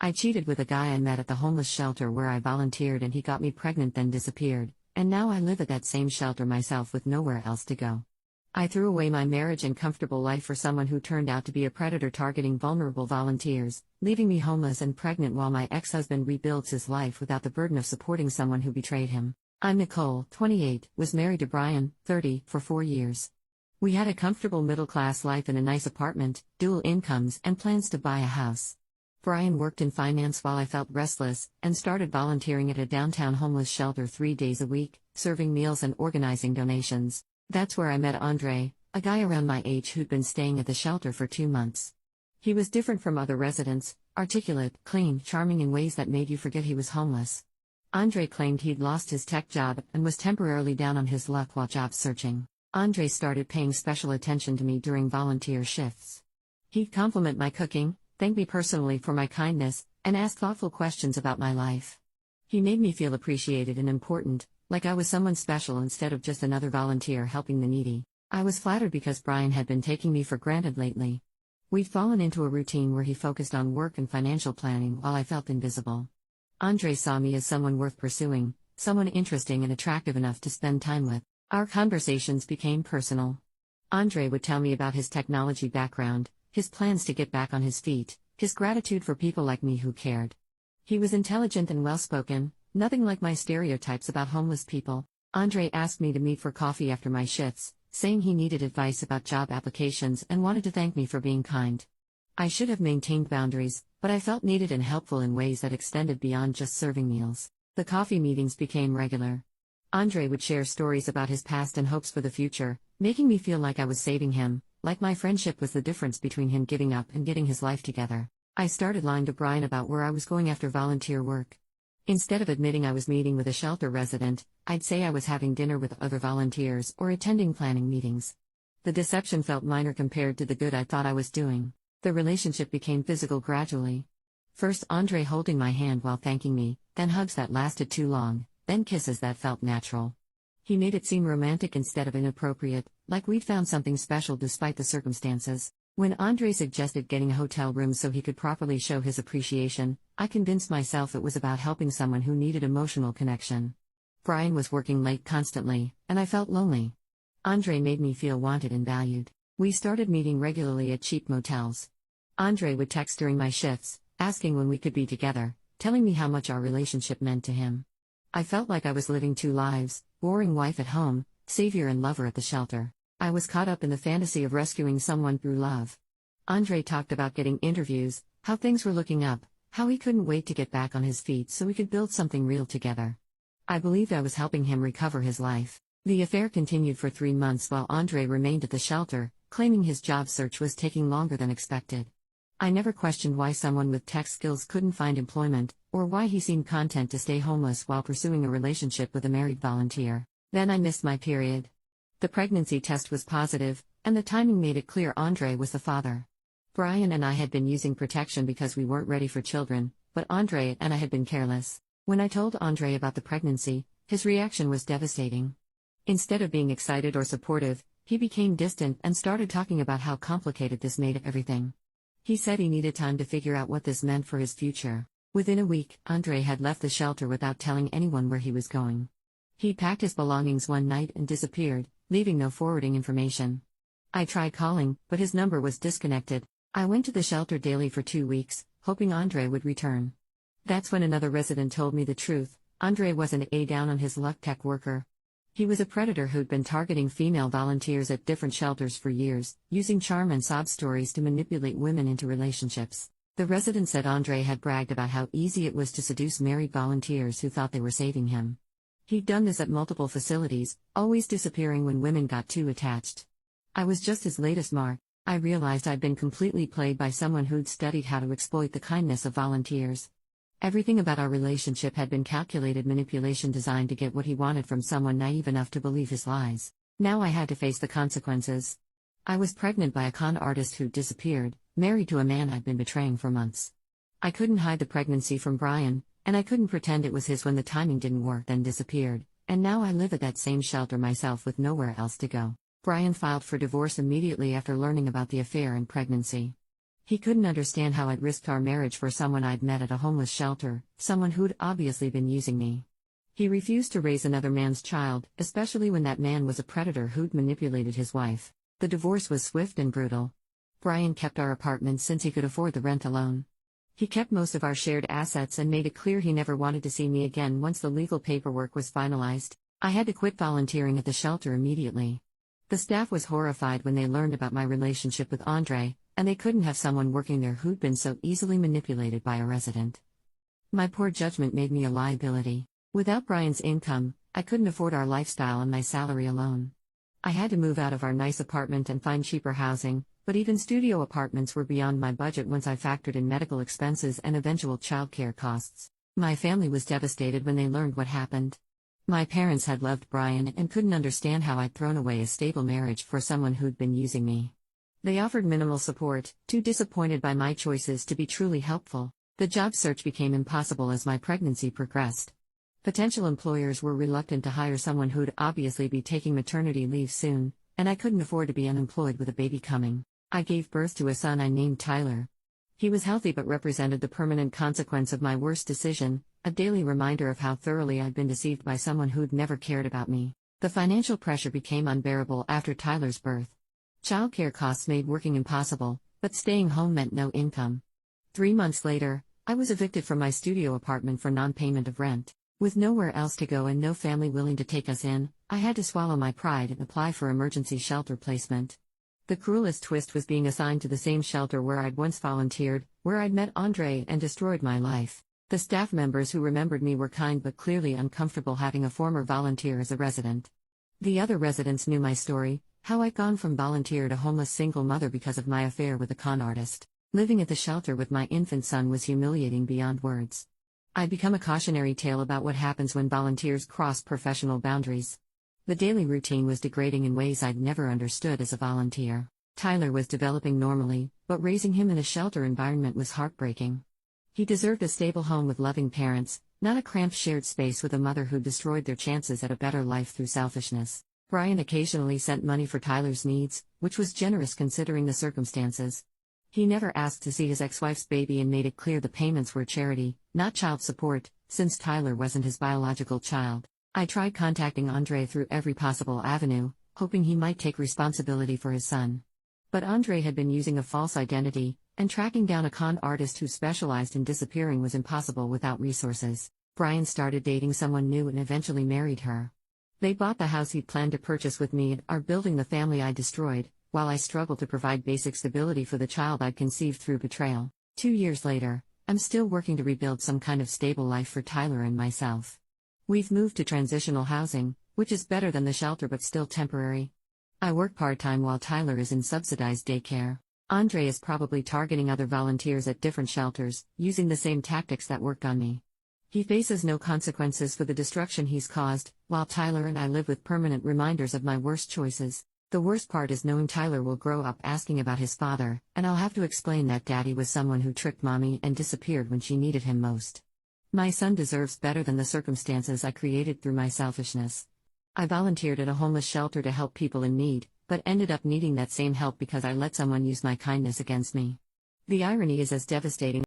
I cheated with a guy I met at the homeless shelter where I volunteered and he got me pregnant then disappeared, and now I live at that same shelter myself with nowhere else to go. I threw away my marriage and comfortable life for someone who turned out to be a predator targeting vulnerable volunteers, leaving me homeless and pregnant while my ex-husband rebuilds his life without the burden of supporting someone who betrayed him. I'm Nicole, 28, was married to Brian, 30, for 4 years. We had a comfortable middle-class life in a nice apartment, dual incomes, and plans to buy a house. Brian worked in finance while I felt restless, and started volunteering at a downtown homeless shelter 3 days a week, serving meals and organizing donations. That's where I met Andre, a guy around my age who'd been staying at the shelter for 2 months. He was different from other residents, articulate, clean, charming in ways that made you forget he was homeless. Andre claimed he'd lost his tech job and was temporarily down on his luck while job searching. Andre started paying special attention to me during volunteer shifts. He'd compliment my cooking, thank me personally for my kindness, and ask thoughtful questions about my life. He made me feel appreciated and important, like I was someone special instead of just another volunteer helping the needy. I was flattered because Brian had been taking me for granted lately. We'd fallen into a routine where he focused on work and financial planning while I felt invisible. Andre saw me as someone worth pursuing, someone interesting and attractive enough to spend time with. Our conversations became personal. Andre would tell me about his technology background, his plans to get back on his feet, his gratitude for people like me who cared. He was intelligent and well-spoken, nothing like my stereotypes about homeless people. Andre asked me to meet for coffee after my shifts, saying he needed advice about job applications and wanted to thank me for being kind. I should have maintained boundaries, but I felt needed and helpful in ways that extended beyond just serving meals. The coffee meetings became regular. Andre would share stories about his past and hopes for the future, making me feel like I was saving him, like my friendship was the difference between him giving up and getting his life together. I started lying to Brian about where I was going after volunteer work. Instead of admitting I was meeting with a shelter resident, I'd say I was having dinner with other volunteers or attending planning meetings. The deception felt minor compared to the good I thought I was doing. The relationship became physical gradually. First Andre holding my hand while thanking me, then hugs that lasted too long, then kisses that felt natural. He made it seem romantic instead of inappropriate, like we'd found something special despite the circumstances. When Andre suggested getting a hotel room so he could properly show his appreciation, I convinced myself it was about helping someone who needed emotional connection. Brian was working late constantly, and I felt lonely. Andre made me feel wanted and valued. We started meeting regularly at cheap motels. Andre would text during my shifts, asking when we could be together, telling me how much our relationship meant to him. I felt like I was living 2 lives, boring wife at home, savior and lover at the shelter. I was caught up in the fantasy of rescuing someone through love. Andre talked about getting interviews, how things were looking up, how he couldn't wait to get back on his feet so we could build something real together. I believed I was helping him recover his life. The affair continued for 3 months while Andre remained at the shelter, claiming his job search was taking longer than expected. I never questioned why someone with tech skills couldn't find employment, or why he seemed content to stay homeless while pursuing a relationship with a married volunteer. Then I missed my period. The pregnancy test was positive, and the timing made it clear Andre was the father. Brian and I had been using protection because we weren't ready for children, but Andre and I had been careless. When I told Andre about the pregnancy, his reaction was devastating. Instead of being excited or supportive, he became distant and started talking about how complicated this made everything. He said he needed time to figure out what this meant for his future. Within a week, Andre had left the shelter without telling anyone where he was going. He packed his belongings one night and disappeared, leaving no forwarding information. I tried calling, but his number was disconnected. I went to the shelter daily for 2 weeks, hoping Andre would return. That's when another resident told me the truth. Andre wasn't a down on his luck tech worker. He was a predator who'd been targeting female volunteers at different shelters for years, using charm and sob stories to manipulate women into relationships. The resident said Andre had bragged about how easy it was to seduce married volunteers who thought they were saving him. He'd done this at multiple facilities, always disappearing when women got too attached. I was just his latest mark. I realized I'd been completely played by someone who'd studied how to exploit the kindness of volunteers. Everything about our relationship had been calculated manipulation designed to get what he wanted from someone naive enough to believe his lies. Now I had to face the consequences. I was pregnant by a con artist who'd disappeared, married to a man I'd been betraying for months. I couldn't hide the pregnancy from Brian, and I couldn't pretend it was his when the timing didn't work, then disappeared, and now I live at that same shelter myself with nowhere else to go. Brian filed for divorce immediately after learning about the affair and pregnancy. He couldn't understand how I'd risked our marriage for someone I'd met at a homeless shelter, someone who'd obviously been using me. He refused to raise another man's child, especially when that man was a predator who'd manipulated his wife. The divorce was swift and brutal. Brian kept our apartment since he could afford the rent alone. He kept most of our shared assets and made it clear he never wanted to see me again once the legal paperwork was finalized. I had to quit volunteering at the shelter immediately. The staff was horrified when they learned about my relationship with Andre, and they couldn't have someone working there who'd been so easily manipulated by a resident. My poor judgment made me a liability. Without Brian's income, I couldn't afford our lifestyle on my salary alone. I had to move out of our nice apartment and find cheaper housing, but even studio apartments were beyond my budget once I factored in medical expenses and eventual childcare costs. My family was devastated when they learned what happened. My parents had loved Brian and couldn't understand how I'd thrown away a stable marriage for someone who'd been using me. They offered minimal support, too disappointed by my choices to be truly helpful. The job search became impossible as my pregnancy progressed. Potential employers were reluctant to hire someone who'd obviously be taking maternity leave soon, and I couldn't afford to be unemployed with a baby coming. I gave birth to a son I named Tyler. He was healthy but represented the permanent consequence of my worst decision, a daily reminder of how thoroughly I'd been deceived by someone who'd never cared about me. The financial pressure became unbearable after Tyler's birth. Childcare costs made working impossible, but staying home meant no income. 3 months later, I was evicted from my studio apartment for non-payment of rent. With nowhere else to go and no family willing to take us in, I had to swallow my pride and apply for emergency shelter placement. The cruelest twist was being assigned to the same shelter where I'd once volunteered, where I'd met Andre and destroyed my life. The staff members who remembered me were kind but clearly uncomfortable having a former volunteer as a resident. The other residents knew my story, how I'd gone from volunteer to homeless single mother because of my affair with a con artist. Living at the shelter with my infant son was humiliating beyond words. I'd become a cautionary tale about what happens when volunteers cross professional boundaries. The daily routine was degrading in ways I'd never understood as a volunteer. Tyler was developing normally, but raising him in a shelter environment was heartbreaking. He deserved a stable home with loving parents, not a cramped shared space with a mother who destroyed their chances at a better life through selfishness. Brian occasionally sent money for Tyler's needs, which was generous considering the circumstances. He never asked to see his ex-wife's baby and made it clear the payments were charity, not child support, since Tyler wasn't his biological child. I tried contacting Andre through every possible avenue, hoping he might take responsibility for his son. But Andre had been using a false identity, and tracking down a con artist who specialized in disappearing was impossible without resources. Brian started dating someone new and eventually married her. They bought the house he'd planned to purchase with me and are building the family I destroyed, while I struggle to provide basic stability for the child I'd conceived through betrayal. 2 years later, I'm still working to rebuild some kind of stable life for Tyler and myself. We've moved to transitional housing, which is better than the shelter but still temporary. I work part-time while Tyler is in subsidized daycare. Andre is probably targeting other volunteers at different shelters, using the same tactics that worked on me. He faces no consequences for the destruction he's caused, while Tyler and I live with permanent reminders of my worst choices. The worst part is knowing Tyler will grow up asking about his father, and I'll have to explain that Daddy was someone who tricked Mommy and disappeared when she needed him most. My son deserves better than the circumstances I created through my selfishness. I volunteered at a homeless shelter to help people in need, but ended up needing that same help because I let someone use my kindness against me. The irony is as devastating